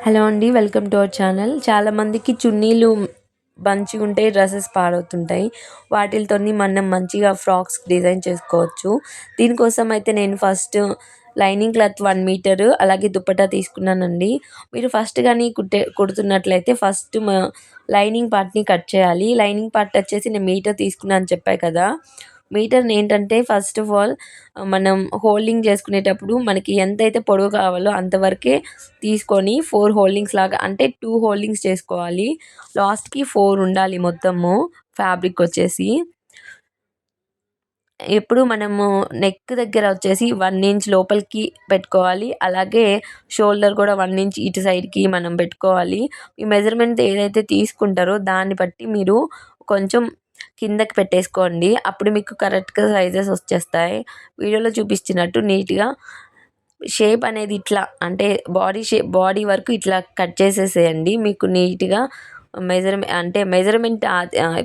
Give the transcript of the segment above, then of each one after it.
Hello అండి. Welcome to our channel. చాలామందికి చున్నీలు మంచిగుంటాయి, dresses పాడవుతుంటాయి. వాటిలతోని మనం మంచిగా ఫ్రాక్స్ డిజైన్ చేసుకోవచ్చు. దీనికోసం అయితే నేను ఫస్ట్ లైనింగ్ క్లాత్ 1 మీటరు అలాగే దుపట్టా తీసుకున్నానండి. మీరు ఫస్ట్ గాని కుడుతున్నట్లయితే ఫస్ట్ లైనింగ్ పార్ట్‌ని కట్ చేయాలి. లైనింగ్ పార్ట్ వచ్చేసి నేను మీటర్ తీసుకున్నా అని చెప్పా కదా! మీటర్‌ని ఏంటంటే ఫస్ట్ ఆఫ్ ఆల్ మనం హోల్డింగ్ చేసుకునేటప్పుడు మనకి ఎంతైతే పొడవు కావాలో అంతవరకే తీసుకొని 4 హోల్డింగ్స్ లాగా అంటే 2 హోల్డింగ్స్ చేసుకోవాలి. లాస్ట్‌కి 4 ఉండాలి మొత్తము ఫ్యాబ్రిక్ వచ్చేసి. ఎప్పుడు మనము నెక్ దగ్గర వచ్చేసి 1 ఇంచ్ లోపలికి పెట్టుకోవాలి. అలాగే షోల్డర్ కూడా 1 ఇంచ్ ఇటు సైడ్‌కి మనం పెట్టుకోవాలి. ఈ మెజర్‌మెంట్ ఏదైతే తీసుకుంటారో దాన్ని బట్టి మీరు కొంచెం కిందకి పెట్టేసుకోండి. అప్పుడు మీకు కరెక్ట్‌గా సైజెస్ వచ్చేస్తాయి. వీడియోలో చూపించినట్టు నీట్‌గా షేప్ అనేది ఇట్లా అంటే బాడీ వరకు ఇట్లా కట్ చేసేసేయండి. మీకు నీట్‌గా మెజర్‌మెంట్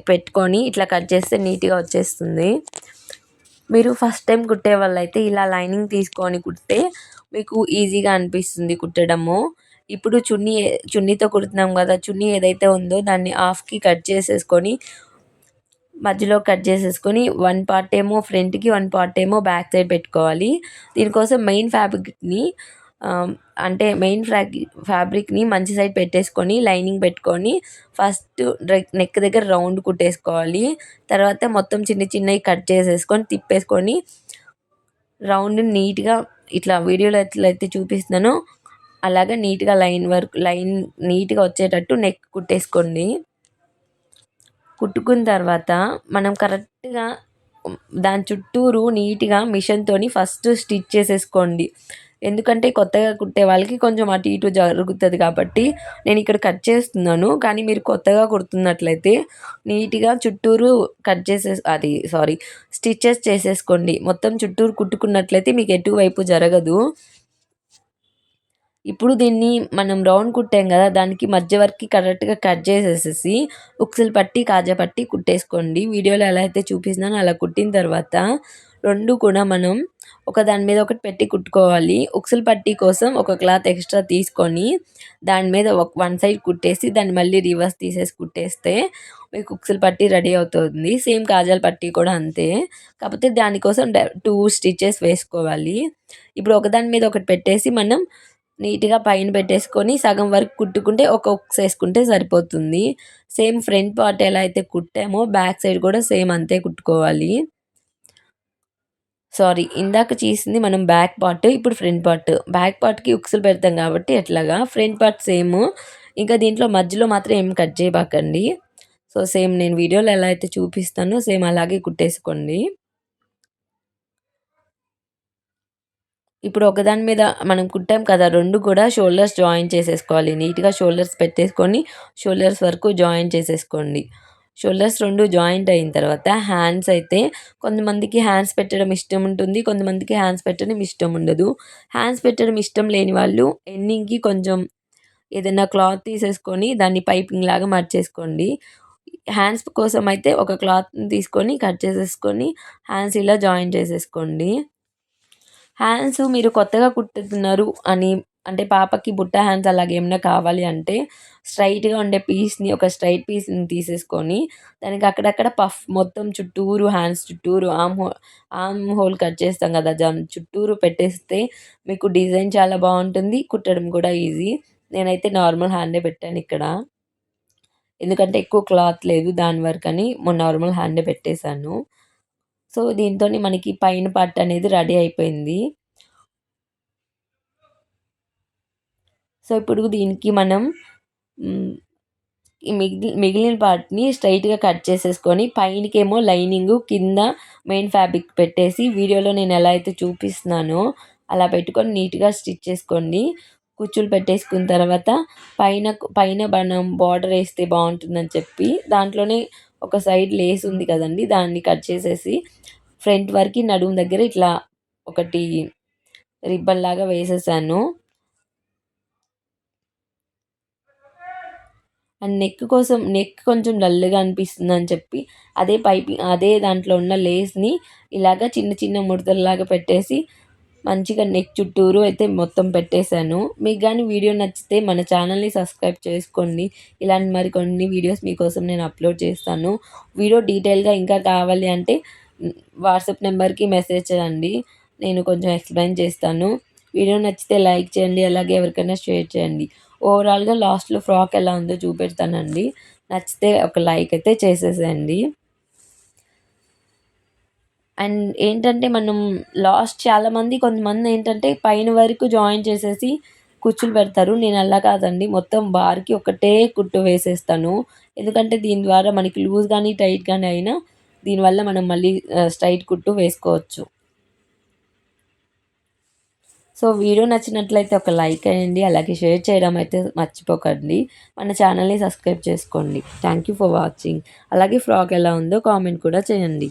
పెట్టుకొని ఇట్లా కట్ చేస్తే నీట్‌గా వచ్చేస్తుంది. మీరు ఫస్ట్ టైం కుట్టే వాళ్ళైతే ఇలా లైనింగ్ తీసుకొని కుడితే మీకు ఈజీగా అనిపిస్తుంది కుట్టడము. ఇప్పుడు చున్నీతో కుడుతున్నాం కదా! చున్నీ ఏదైతే ఉందో దాన్ని హాఫ్‌కి కట్ చేసేసుకొని మధ్యలో కట్ చేసేసుకొని 1 పార్ట్ ఏమో ఫ్రంట్‌కి, 1 పార్ట్ ఏమో బ్యాక్ సైడ్ పెట్టుకోవాలి. దీనికోసం మెయిన్ ఫ్యాబ్రిక్‌ని అంటే ఫ్యాబ్రిక్‌ని మంచి సైడ్ పెట్టేసుకొని లైనింగ్ పెట్టుకొని ఫస్ట్ నెక్ దగ్గర రౌండ్ కుట్టేసుకోవాలి. తర్వాత మొత్తం చిన్న చిన్నవి కట్ చేసేసుకొని తిప్పేసుకొని రౌండ్‌ని నీట్‌గా ఇట్లా వీడియోలో ఎట్లయితే చూపిస్తున్నానో అలాగా నీట్‌గా లైన్ నీట్‌గా వచ్చేటట్టు నెక్ కుట్టేసుకోండి. కుట్టుకున్న తర్వాత మనం కరెక్ట్‌గా దాని చుట్టూరు నీట్‌గా మిషన్‌తోని ఫస్ట్ స్టిచ్ చేసేసుకోండి. ఎందుకంటే కొత్తగా కుట్టే వాళ్ళకి కొంచెం అటు ఇటు జరుగుతది కాబట్టి నేనిక్కడ కట్ చేస్తున్నాను. కానీ మీరు కొత్తగా కుడుతున్నట్లయితే నీట్‌గా చుట్టూరు స్టిచెస్ చేసేసుకోండి. మొత్తం చుట్టూరు కుట్టుకున్నట్లయితే మీకు ఎటువైపు జరగదు. ఇప్పుడు దీన్ని మనం రౌండ్ కుట్టాం కదా! దానికి మధ్య వరకి కరెక్ట్‌గా కట్ చేసేసేసి ఉక్సులు పట్టి, కాజా పట్టి కుట్టేసుకోండి. వీడియోలో ఎలా అయితే చూపిస్తున్నానో అలా కుట్టిన తర్వాత 2 కూడా మనం ఒకదాని మీద ఒకటి పెట్టి కుట్టుకోవాలి. ఉక్సులు పట్టీ కోసం ఒక క్లాత్ ఎక్స్‌ట్రా తీసుకొని దాని మీద వన్ సైడ్ కుట్టేసి దాన్ని మళ్ళీ రివర్స్ తీసేసి కుట్టేస్తే మీకు ఉక్సులు పట్టీ రెడీ అవుతుంది. సేమ్ కాజాల పట్టీ కూడా అంతే. కాకపోతే దానికోసం 2 స్టిచెస్ వేసుకోవాలి. ఇప్పుడు ఒకదాని మీద ఒకటి పెట్టేసి మనం నీట్‌గా పైన పెట్టేసుకొని సగం వరకు కుట్టుకుంటే ఒక ఉక్స్ ఏసుకుంటే సరిపోతుంది. సేమ్ ఫ్రంట్ పార్ట్ ఎలా అయితే కుట్టామో బ్యాక్ సైడ్ కూడా సేమ్ అంతే కుట్టుకోవాలి. ఇందాక చేసింది మనం బ్యాక్ పార్ట్. ఇప్పుడు ఫ్రంట్ పార్ట్. బ్యాక్ పార్ట్‌కి ఉక్సులు పెడతాం కాబట్టి ఎట్లాగా ఫ్రంట్ పార్ట్ సేము. ఇంకా దీంట్లో మధ్యలో మాత్రం ఏం కట్ చేయబాకండి. సేమ్ నేను వీడియోలో ఎలా అయితే చూపిస్తానో సేమ్ అలాగే కుట్టేసుకోండి. ఇప్పుడు ఒకదాని మీద మనం కుట్టాం కదా! 2 కూడా షోల్డర్స్ జాయిన్ చేసేసుకోవాలి. నీట్‌గా షోల్డర్స్ పెట్టేసుకొని షోల్డర్స్ వరకు జాయిన్ చేసేసుకోండి. షోల్డర్స్ 2 జాయింట్ అయిన తర్వాత హ్యాండ్స్ అయితే కొంతమందికి హ్యాండ్స్ పెట్టడం ఇష్టం ఉంటుంది. కొంతమందికి హ్యాండ్స్ పెట్టడం ఇష్టం ఉండదు. హ్యాండ్స్ పెట్టడం ఇష్టం లేని వాళ్ళు ఎండింగ్‌కి కొంచెం ఏదైనా క్లాత్ తీసేసుకొని దాన్ని పైపింగ్ లాగా మడిచేసుకోండి. హ్యాండ్స్ కోసం అయితే ఒక క్లాత్‌ని తీసుకొని కట్ చేసేసుకొని హ్యాండ్స్ ఇలా జాయిన్ చేసేసుకోండి. హ్యాండ్స్ మీరు కొత్తగా కుట్టుతున్నారు అంటే పాపకి బుట్ట హ్యాండ్స్ అలాగేమన్నా కావాలి అంటే స్ట్రైట్‌గా ఉండే ఒక స్ట్రైట్ పీస్‌ని తీసేసుకొని దానికి అక్కడక్కడ పఫ్ మొత్తం చుట్టూరు హ్యాండ్స్ చుట్టూరు ఆర్మ్ హోల్ కట్ చేస్తాం కదా! దాని చుట్టూరు పెట్టేస్తే మీకు డిజైన్ చాలా బావుంటుంది. కుట్టడం కూడా ఈజీ. నేనైతే నార్మల్ హ్యాండే పెట్టానిక్కడ. ఎందుకంటే ఎక్కువ క్లాత్ లేదు దాని వరకని నార్మల్ హ్యాండే పెట్టేశాను. దీంతోని మనకి పైన పార్ట్ అనేది రెడీ అయిపోయింది. ఇప్పుడు దీనికి మనం ఈ మిగిలిన పార్ట్‌ని స్ట్రెయిట్‌గా కట్ చేసేసుకొని పైనకేమో లైనింగు, కింద మెయిన్ ఫ్యాబ్రిక్ పెట్టేసి వీడియోలో నేను ఎలా అయితే చూపిస్తున్నానో అలా పెట్టుకొని నీట్‌గా స్టిచ్ చేసుకోండి. కుచ్చులు పెట్టేసుకున్న తర్వాత పైన మనం బార్డర్ ఏస్తే బావుంటుందని చెప్పి దాంట్లోనే ఒక సైడ్ లేస్ ఉంది కదండీ! దాన్ని కట్ చేసేసి ఫ్రంట్ వరకి నడుము దగ్గర ఇట్లా ఒకటి రిబ్బన్‌లాగా వేసేసాను. అండ్ నెక్ కొంచెం డల్‌గా అనిపిస్తుందని చెప్పి అదే దాంట్లో ఉన్న లేస్‌ని ఇలాగ చిన్న చిన్న ముడతల్లాగా పెట్టేసి మంచిగా నెక్ చుట్టూరు అయితే మొత్తం పెట్టేశాను. మీకు గాని వీడియో నచ్చితే మన ఛానల్‌ని సబ్స్క్రైబ్ చేసుకోండి. ఇలాంటి మరికొన్ని వీడియోస్ మీకోసం నేను అప్లోడ్ చేస్తాను. వీడియో డీటెయిల్‌గా ఇంకా కావాలి అంటే వాట్సాప్ నెంబర్‌కి మెసేజ్ చేయండి. నేను కొంచెం ఎక్స్‌ప్లెయిన్ చేస్తాను. వీడియో నచ్చితే లైక్ చేయండి. అలాగే ఎవరికైనా షేర్ చేయండి. ఓవరాల్‌గా లాస్ట్‌లో ఫ్రాక్ ఎలా ఉందో చూపెడతానండి. నచ్చితే ఒక లైక్ అయితే చేసేసేయండి. అండ్ ఏంటంటే మనం లాస్ట్ చాలామంది కొంతమందేంటంటే పైన వరకు జాయిన్ చేసేసి కుచ్చులు పెడతారు. నేను అలా కాదండి. మొత్తం బార్‌కి ఒకటే కుట్టు వేసేస్తాను. ఎందుకంటే దీని ద్వారా మనకి లూజ్ గానీ, టైట్ గానీ అయినా దీనివల్ల మనం మళ్ళీ స్ట్రైట్ కుట్టు వేసుకోవచ్చు. సో, వీడియో నచ్చినట్లయితే ఒక లైక్ ఎయండి. అలాగే షేర్ చేయడం అయితే మర్చిపోకండి. మన ఛానల్‌ని సబ్స్క్రైబ్ చేసుకోండి. Thank you for watching. అలాగే ఫ్రాక్ ఎలా ఉందో కామెంట్ కూడా చేయండి.